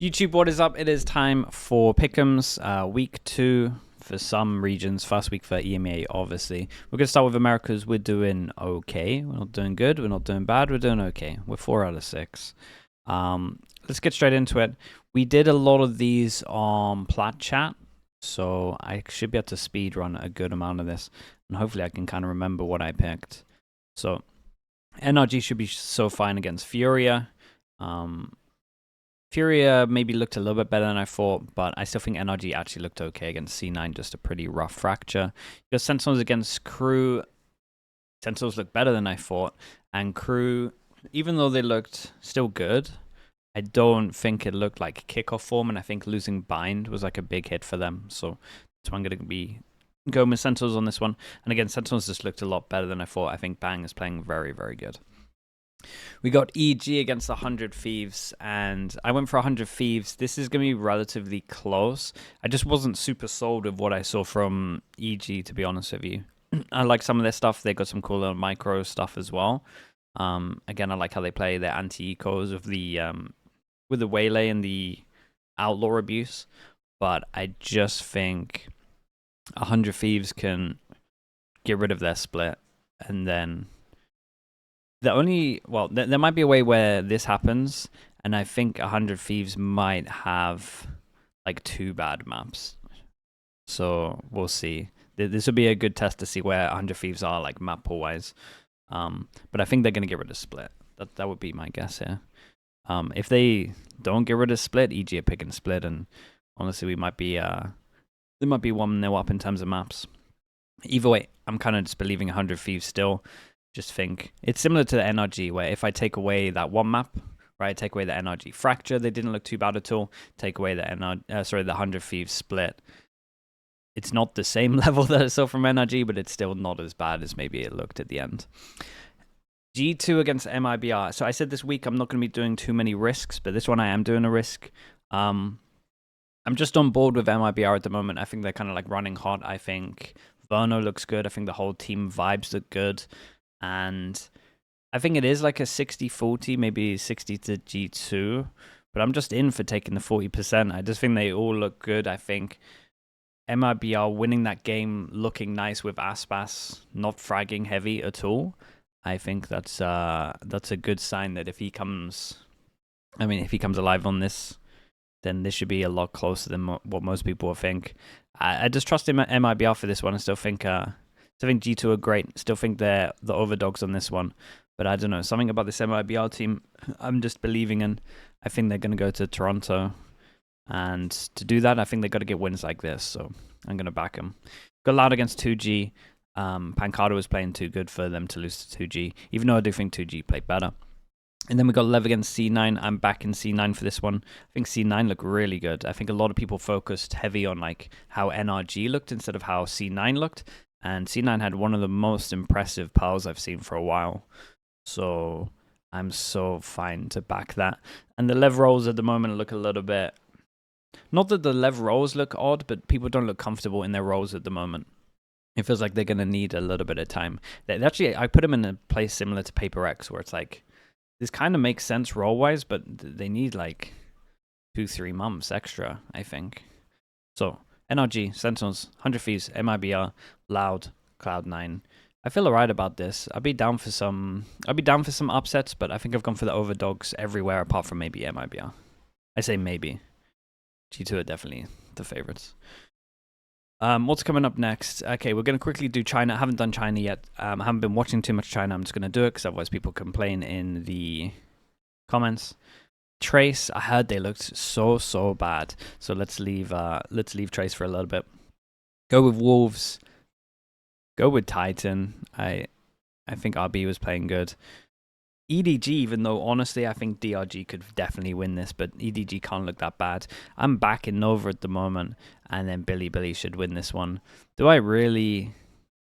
YouTube, what is up? It is time for Pick'ems, week 2 for some regions, first week for EMEA, obviously. We're going to start with Americas. We're doing okay. We're not doing good. We're not doing bad. We're doing okay. We're 4 out of 6. Let's get straight into it. We did a lot of these on Plat Chat, so I should be able to speed run a good amount of this, and hopefully I can kind of remember what I picked. So NRG should be so fine against Furia. Furia maybe looked a little bit better than I thought, but I still think NRG actually looked okay against C9, just a pretty rough fracture. Your Sentinels against Crew, Sentinels looked better than I thought, and Crew, even though they looked still good, I don't think it looked like kickoff form, and I think losing Bind was like a big hit for them, so that's why I'm going to be going with Sentinels on this one. And again, Sentinels just looked a lot better than I thought. I think Bang is playing very, very good. We got EG against 100 Thieves, and I went for 100 Thieves. This is going to be relatively close. I just wasn't super sold with what I saw from EG, to be honest with you. I like some of their stuff. They got some cool little micro stuff as well. Again, I like how they play their anti-ecos with the Waylay and the Outlaw Abuse, but I just think 100 Thieves can get rid of their split, and then there might be a way where this happens, and I think 100 Thieves might have like 2 bad maps. So we'll see. This will be a good test to see where 100 Thieves are, like map pool wise. But I think they're gonna get rid of split. That would be my guess here. If they don't get rid of split, EG are picking split, and honestly, we might be there might be 1-0 up in terms of maps. Either way, I'm kind of just believing 100 Thieves still. Just think it's similar to the NRG, where if I take away that one map, right, take away the NRG fracture, they didn't look too bad at all. Take away the the 100 Thieves split. It's not the same level that I saw from NRG, but it's still not as bad as maybe it looked at the end. G2 against MIBR. So I said this week I'm not going to be doing too many risks, but this one I am doing a risk. I'm just on board with MIBR at the moment. I think they're kind of like running hot. I think Verno looks good. I think the whole team vibes look good. And I think it is like a 60-40, maybe 60 to G2. But I'm just in for taking the 40%. I just think they all look good. I think MIBR winning that game looking nice with Aspas not fragging heavy at all. I think that's a good sign that if he comes alive on this, then this should be a lot closer than what most people think. I just trust him at MIBR for this one. I still think G2 are great. Still think they're the overdogs on this one. But I don't know. Something about this MIBR team I'm just believing in. I think they're going to go to Toronto. And to do that, I think they've got to get wins like this. So I'm going to back them. Got Loud against 2G. Pancado was playing too good for them to lose to 2G. Even though I do think 2G played better. And then we got Lev against C9. I'm back in C9 for this one. I think C9 looked really good. I think a lot of people focused heavy on like how NRG looked instead of how C9 looked. And C9 had one of the most impressive piles I've seen for a while. So I'm so fine to back that. And the Lev rolls at the moment look a little bit... Not that the Lev rolls look odd, but people don't look comfortable in their roles at the moment. It feels like they're going to need a little bit of time. Actually, I put them in a place similar to Paper X, where it's like, this kind of makes sense role-wise, but they need like 2-3 months extra, I think. So... NRG, Sentinels, 100 Thieves, MIBR, Loud, Cloud9. I feel alright about this. I'd be down for some upsets, but I think I've gone for the overdogs everywhere apart from maybe MIBR. I say maybe. G2 are definitely the favorites. What's coming up next? Okay, we're going to quickly do China. I haven't done China yet. I haven't been watching too much China. I'm just going to do it because otherwise people complain in the comments. Trace, I heard they looked so bad. So let's leave Trace for a little bit. Go with Wolves. Go with Titan. I think RB was playing good. EDG, even though honestly I think DRG could definitely win this, but EDG can't look that bad. I'm backing Nova at the moment, and then Billy should win this one. Am I really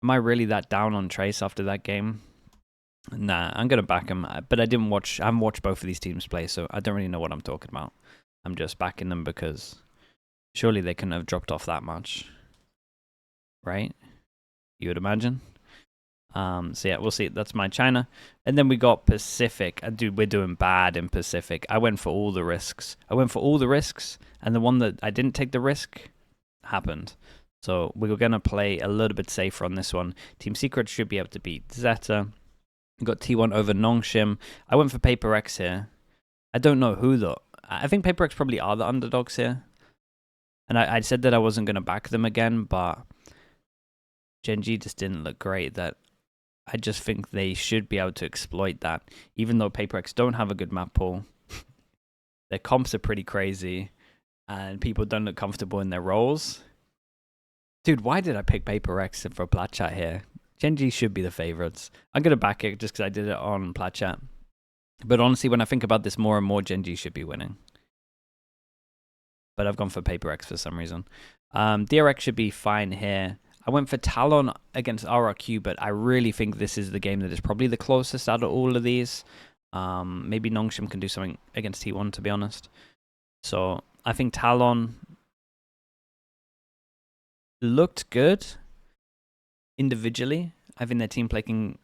that down on Trace after that game? Nah, I'm going to back him, but I haven't watched both of these teams play, so I don't really know what I'm talking about. I'm just backing them because surely they couldn't have dropped off that much, right? You would imagine. So yeah, we'll see. That's my China. And then we got Pacific. Dude, we're doing bad in Pacific. I went for all the risks. And the one that I didn't take the risk happened. So we're going to play a little bit safer on this one. Team Secret should be able to beat Zeta. We got T1 over Nongshim. I went for Paper X here. I don't know who though. I think Paper X probably are the underdogs here. And I said that I wasn't going to back them again, but Gen.G just didn't look great. That I just think they should be able to exploit that. Even though Paper X don't have a good map pool, their comps are pretty crazy, and people don't look comfortable in their roles. Dude, why did I pick Paper X for Plat Chat here? Gen.G should be the favorites. I'm going to back it just because I did it on Plat Chat. But honestly, when I think about this more and more, Gen.G should be winning. But I've gone for Paper X for some reason. DRX should be fine here. I went for Talon against RRQ, but I really think this is the game that is probably the closest out of all of these. Maybe Nongshim can do something against T1, to be honest. So I think Talon looked good individually. I think their team play can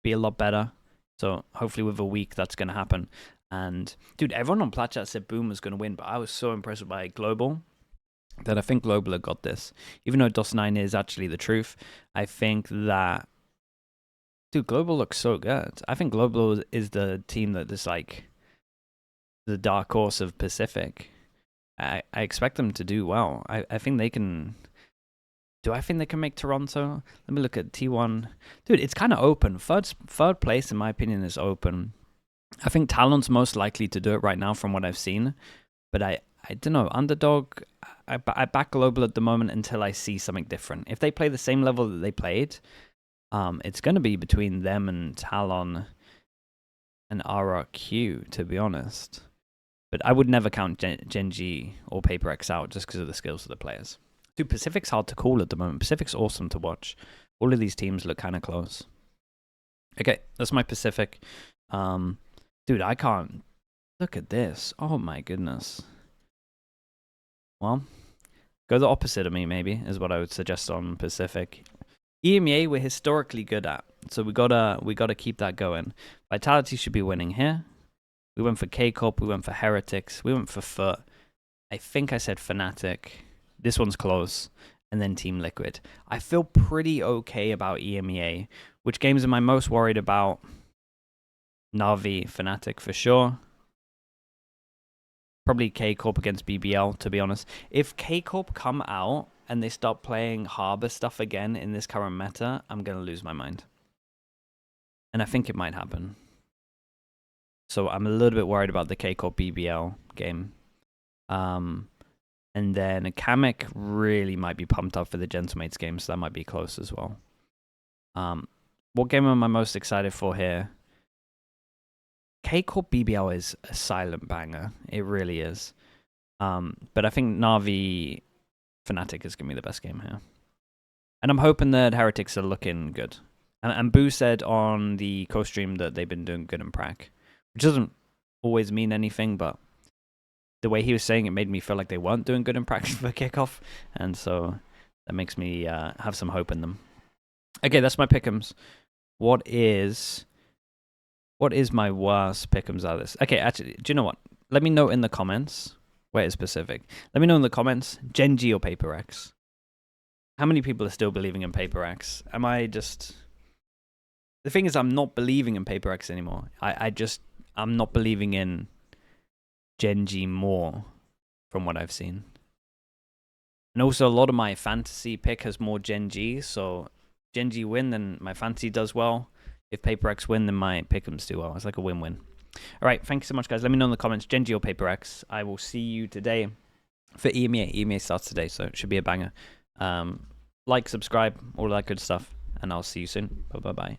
be a lot better. So hopefully with a week, that's going to happen. And dude, everyone on Plat Chat said Boom was going to win, but I was so impressed by Global that I think Global have got this. Even though DOS9 is actually the truth, I think that, dude, Global looks so good. I think Global is the team that is like the dark horse of Pacific. I expect them to do well. I think they can. Do I think they can make Toronto? Let me look at T1. Dude, it's kind of open. Third place, in my opinion, is open. I think Talon's most likely to do it right now from what I've seen. But I don't know. Underdog, I back Global at the moment until I see something different. If they play the same level that they played, it's going to be between them and Talon and RRQ, to be honest. But I would never count Gen.G or Paper X out just because of the skills of the players. Dude, Pacific's hard to call at the moment. Pacific's awesome to watch. All of these teams look kind of close. Okay, that's my Pacific. Dude, I can't. Look at this. Oh my goodness. Well, go the opposite of me, maybe, is what I would suggest on Pacific. EMEA we're historically good at, so we gotta keep that going. Vitality should be winning here. We went for K-Corp, we went for Heretics, we went for Foot. I think I said Fnatic. This one's close. And then Team Liquid. I feel pretty okay about EMEA. Which games am I most worried about? Na'Vi, Fnatic for sure. Probably K-Corp against BBL, to be honest. If K-Corp come out and they start playing Harbor stuff again in this current meta, I'm going to lose my mind. And I think it might happen. So I'm a little bit worried about the K-Corp BBL game. And then Kamek really might be pumped up for the Gentlemates game, so that might be close as well. What game am I most excited for here? K-Corp BBL is a silent banger. It really is. But I think Na'Vi Fnatic is going to be the best game here. And I'm hoping that Heretics are looking good. And Boo said on the co-stream that they've been doing good in Prague. Which doesn't always mean anything, but the way he was saying it made me feel like they weren't doing good in practice for kickoff. And so that makes me have some hope in them. Okay, that's my pick'ems. What is my worst pick'ems out of this? Okay, actually, do you know what? Let me know in the comments. Where is Pacific? Let me know in the comments, Gen.G or Paper X. How many people are still believing in Paper X? Am I just... The thing is, I'm not believing in Paper X anymore. I'm not believing in Gen.G more from what I've seen. And also, a lot of my fantasy pick has more Gen.G, so Gen.G win, then my fantasy does well. If Paper X win, then my pick'ems do well. It's like a win-win. All right, thank you so much, guys. Let me know in the comments, Gen.G or Paper X. I will see you today for EMEA. EMEA starts today, so it should be a banger. Like, subscribe, all that good stuff, and I'll see you soon. Bye-bye.